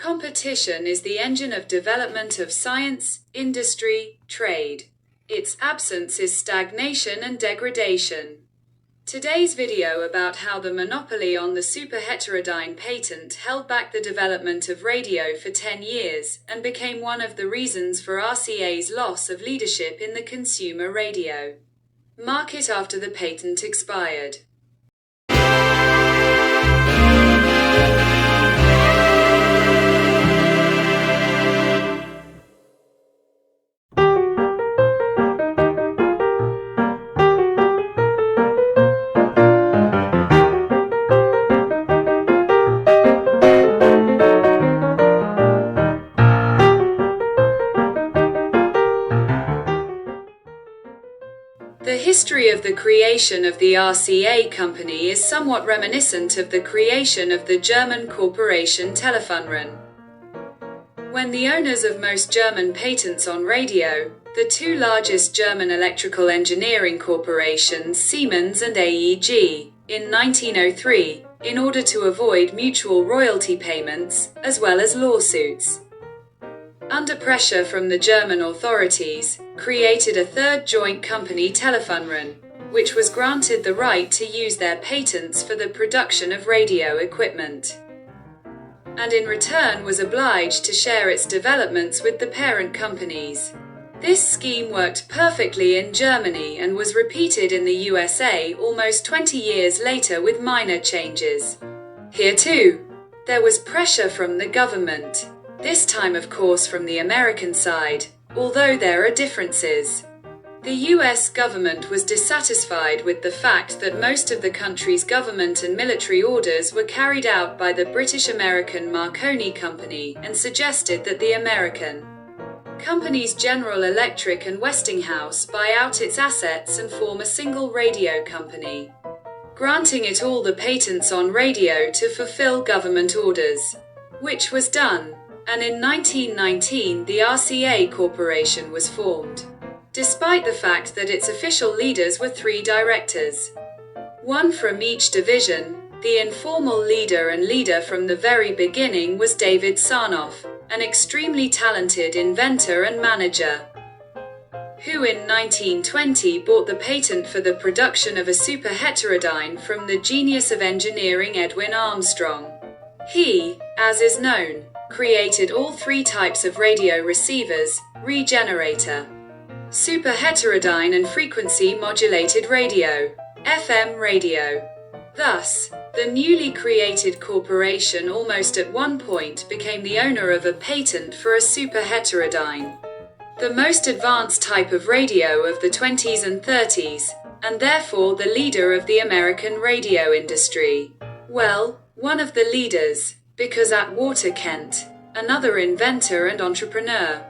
Competition is the engine of development of science, industry, trade. Its absence is stagnation and degradation. Today's video about how the monopoly on the superheterodyne patent held back the development of radio for 10 years, and became one of the reasons for RCA's loss of leadership in the consumer radio market after the patent expired. The history of the creation of the RCA company is somewhat reminiscent of the creation of the German corporation Telefunken. When the owners of most German patents on radio, the two largest German electrical engineering corporations Siemens and AEG, in 1903, in order to avoid mutual royalty payments, as well as lawsuits, under pressure from the German authorities, created a third joint company Telefunken, which was granted the right to use their patents for the production of radio equipment, and in return was obliged to share its developments with the parent companies. This scheme worked perfectly in Germany and was repeated in the USA almost 20 years later with minor changes. Here too, there was pressure from the government. This time, of course, from the American side, although there are differences. The US government was dissatisfied with the fact that most of the country's government and military orders were carried out by the British-American Marconi Company and suggested that the American companies General Electric and Westinghouse buy out its assets and form a single radio company, granting it all the patents on radio to fulfill government orders, which was done. And in 1919 the RCA Corporation was formed, despite the fact that its official leaders were 3 directors, one from each division. The informal leader and leader from the very beginning was David Sarnoff, an extremely talented inventor and manager, who in 1920 bought the patent for the production of a superheterodyne from the genius of engineering Edwin Armstrong. He, as is known, created all 3 types of radio receivers: regenerator, superheterodyne, and frequency modulated radio, FM radio. Thus, the newly created corporation almost at one point became the owner of a patent for a superheterodyne, the most advanced type of radio of the 20s and 30s, and therefore the leader of the American radio industry. Well, one of the leaders, because Atwater Kent, another inventor and entrepreneur,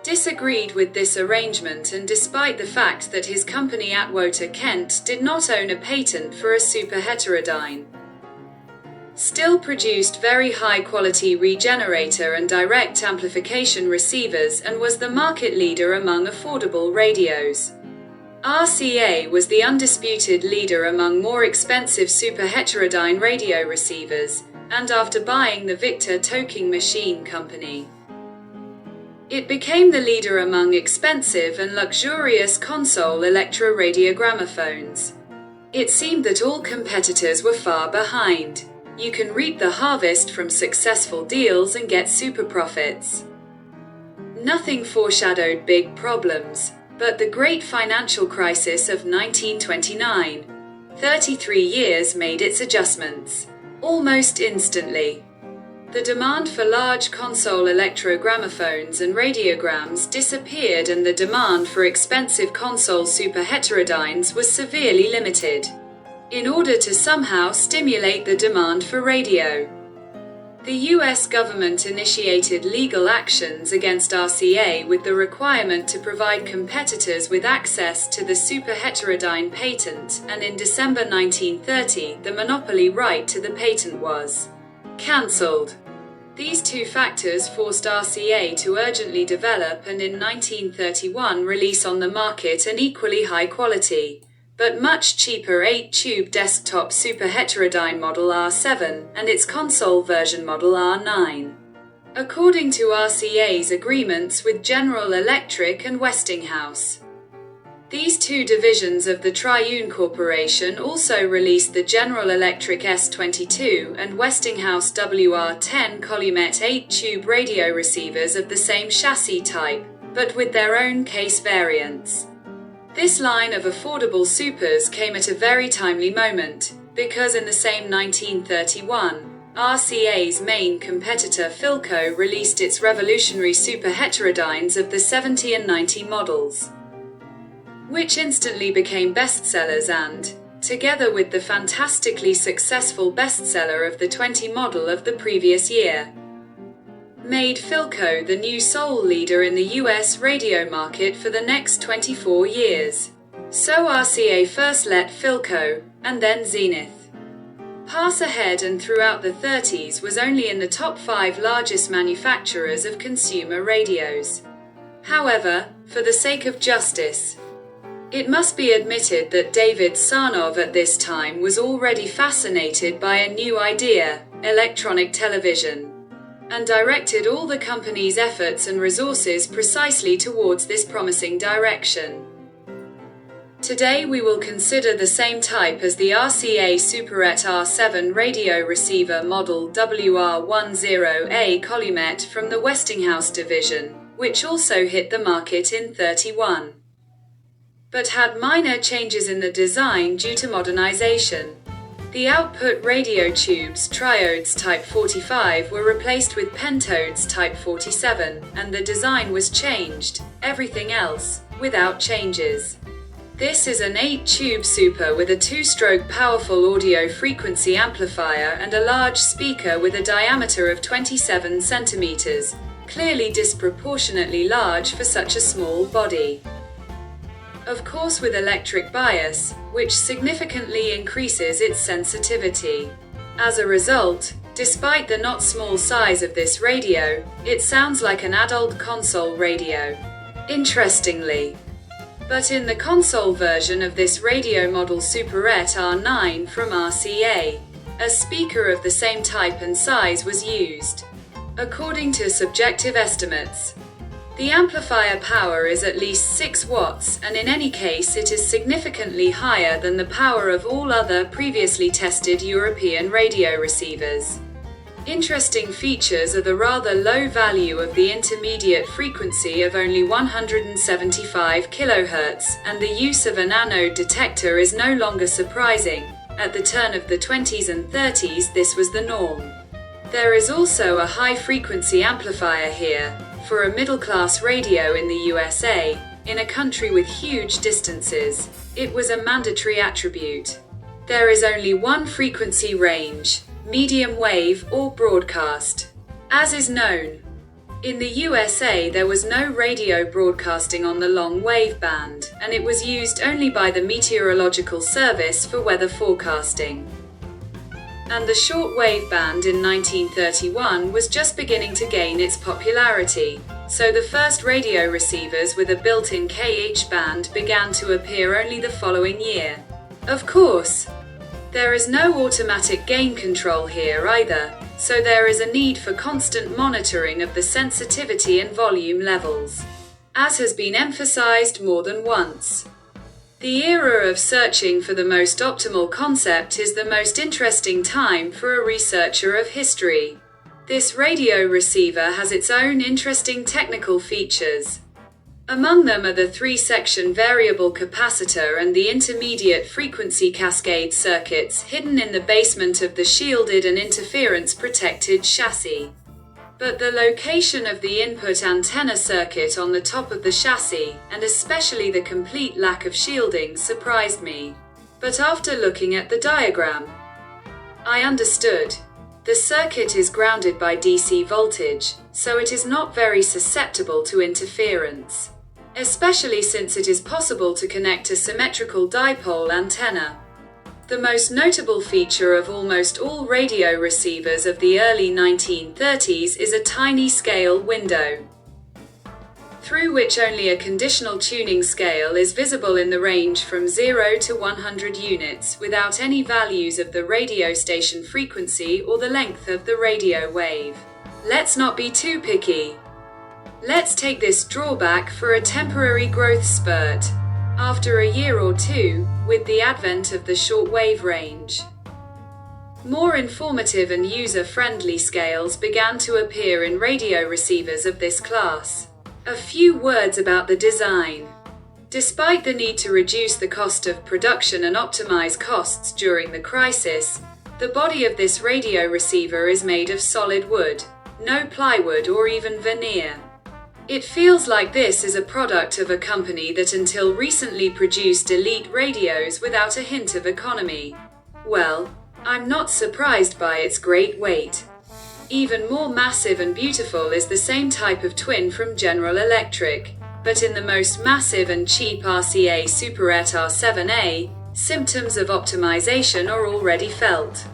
disagreed with this arrangement, and despite the fact that his company Atwater Kent did not own a patent for a superheterodyne, still produced very high-quality regenerator and direct amplification receivers and was the market leader among affordable radios. RCA was the undisputed leader among more expensive superheterodyne radio receivers, and after buying the Victor Toking Machine Company, it became the leader among expensive and luxurious console electro-radiogramophones. It seemed that all competitors were far behind. You can reap the harvest from successful deals and get super profits. Nothing foreshadowed big problems, but the great financial crisis of 1929. 33 years made its adjustments. Almost instantly, the demand for large console electrogramophones and radiograms disappeared, and the demand for expensive console superheterodynes was severely limited, in order to somehow stimulate the demand for radio. The US government initiated legal actions against RCA with the requirement to provide competitors with access to the superheterodyne patent, and in December 1930 the monopoly right to the patent was cancelled. These 2 factors forced RCA to urgently develop and in 1931 release on the market an equally high quality, but much cheaper 8-tube desktop superheterodyne model R7 and its console version model R9. According to RCA's agreements with General Electric and Westinghouse. These two divisions of the Triune Corporation also released the General Electric S22 and Westinghouse WR-10 Columette 8-tube radio receivers of the same chassis type, but with their own case variants. This line of affordable supers came at a very timely moment, because in the same 1931, RCA's main competitor Philco released its revolutionary superheterodynes of the 70 and 90 models, which instantly became bestsellers and, together with the fantastically successful bestseller of the 20 model of the previous year, made Philco the new sole leader in the US radio market for the next 24 years. So RCA first let Philco, and then Zenith, pass ahead, and throughout the 30s was only in the top 5 largest manufacturers of consumer radios. However, for the sake of justice, it must be admitted that David Sarnoff at this time was already fascinated by a new idea, electronic television, and directed all the company's efforts and resources precisely towards this promising direction. Today we will consider the same type as the RCA Superette R7 radio receiver model WR-10a Columette from the Westinghouse division, which also hit the market in 31. But had minor changes in the design due to modernization. The output radio tubes triodes Type 45 were replaced with Pentodes Type 47, and the design was changed, everything else, without changes. This is an 8-tube super with a 2-stroke powerful audio frequency amplifier and a large speaker with a diameter of 27 centimeters, clearly disproportionately large for such a small body. Of course with electric bias, which significantly increases its sensitivity. As a result, despite the not small size of this radio, it sounds like an adult console radio. Interestingly. But in the console version of this radio model Superette R9 from RCA, a speaker of the same type and size was used. According to subjective estimates, the amplifier power is at least 6 watts, and in any case it is significantly higher than the power of all other previously tested European radio receivers. Interesting features are the rather low value of the intermediate frequency of only 175 kHz, and the use of an anode detector is no longer surprising. At the turn of the 20s and 30s this was the norm. There is also a high-frequency amplifier here, for a middle-class radio in the USA, in a country with huge distances. It was a mandatory attribute. There is only one frequency range, medium wave or broadcast, as is known. In the USA there was no radio broadcasting on the long wave band, and it was used only by the Meteorological Service for weather forecasting. And the short wave band in 1931 was just beginning to gain its popularity, so the first radio receivers with a built-in kH band began to appear only the following year. Of course, there is no automatic gain control here either, so there is a need for constant monitoring of the sensitivity and volume levels, as has been emphasized more than once. The era of searching for the most optimal concept is the most interesting time for a researcher of history. This radio receiver has its own interesting technical features. Among them are the 3-section variable capacitor and the intermediate frequency cascade circuits hidden in the basement of the shielded and interference-protected chassis. But the location of the input antenna circuit on the top of the chassis, and especially the complete lack of shielding, surprised me. But after looking at the diagram, I understood. The circuit is grounded by DC voltage, so it is not very susceptible to interference, especially since it is possible to connect a symmetrical dipole antenna. The most notable feature of almost all radio receivers of the early 1930s is a tiny scale window. through which only a conditional tuning scale is visible in the range from 0 to 100 units, without any values of the radio station frequency or the length of the radio wave. Let's not be too picky. Let's take this drawback for a temporary growth spurt, after a year or two, with the advent of the shortwave range. More informative and user-friendly scales began to appear in radio receivers of this class. A few words about the design. Despite the need to reduce the cost of production and optimize costs during the crisis, the body of this radio receiver is made of solid wood, no plywood or even veneer. It feels like this is a product of a company that until recently produced elite radios without a hint of economy. Well, I'm not surprised by its great weight. Even more massive and beautiful is the same type of twin from General Electric, but in the most massive and cheap RCA Superette R7a, symptoms of optimization are already felt.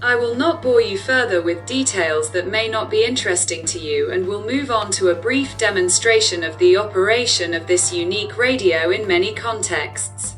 I will not bore you further with details that may not be interesting to you, and will move on to a brief demonstration of the operation of this unique radio in many contexts.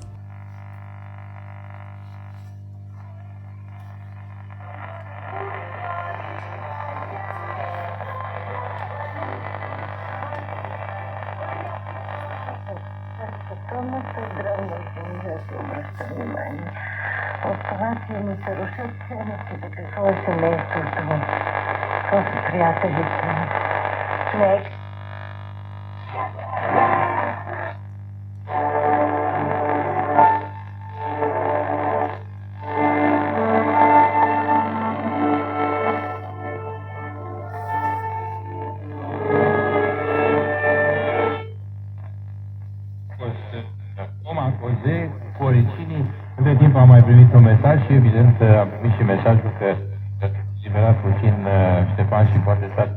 Între timp am mai primit un mesaj și evident am primit și mesajul că liberat puțin Ștefan și poate să...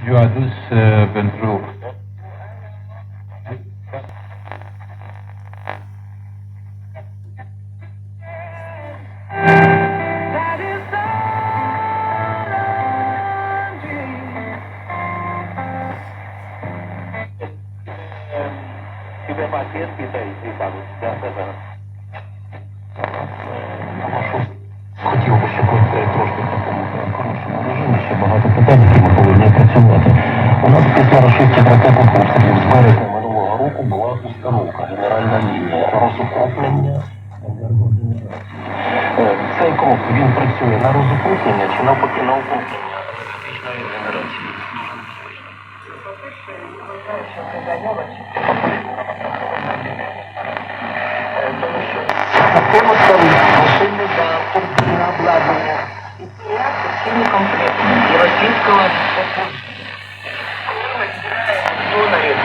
Eu adus pentru... Хотів би ще трошки в такому хорошому режимі, ще багато питань, які ми повинні працювати. У нас після рашистських ракетних обстрілів з березня минулого року була установка, генеральна лінія розукруплення енергогенерації. Цей крок, він працює на розукруплення чи навпаки на укруплення енергетичної генерації? Тому що система ставить машини для турбінного обладнання. І це реактор сильно комплексний. І російського донорів.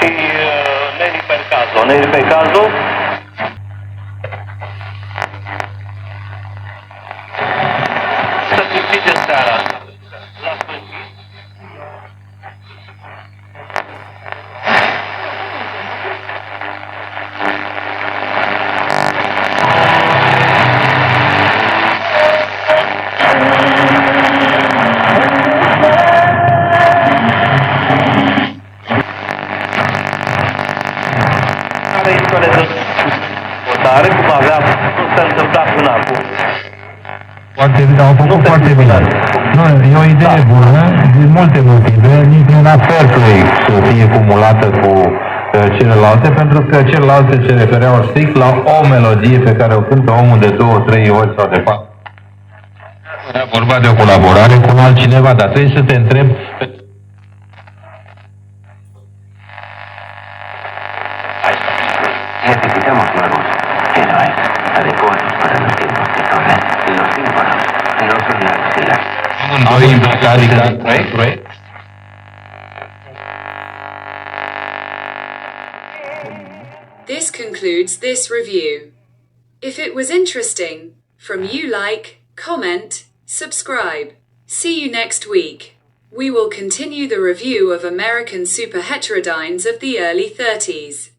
Sì, neri per caso. Să deschide seara. La sfârșit. Cum avea, nu s-a întâmplat până acum. Foarte bine, au făcut foarte bine. Nu, e o idee bună, din multe motive, niciuna fair play să fie cumulată cu celelalte, pentru că celelalte se refereau strict la o melodie pe care o cântă omul de 2-3 ori sau de 4. Era vorba de o colaborare cu altcineva, dar trebuie să te întreb... Necesitamos nuevos héroes, adecuados para los tiempos que corren. Los símbolos no son las siglas. This concludes this review. If it was interesting, from you like, comment, subscribe. See you next week. We will continue the review of American superheterodynes of the early 30s.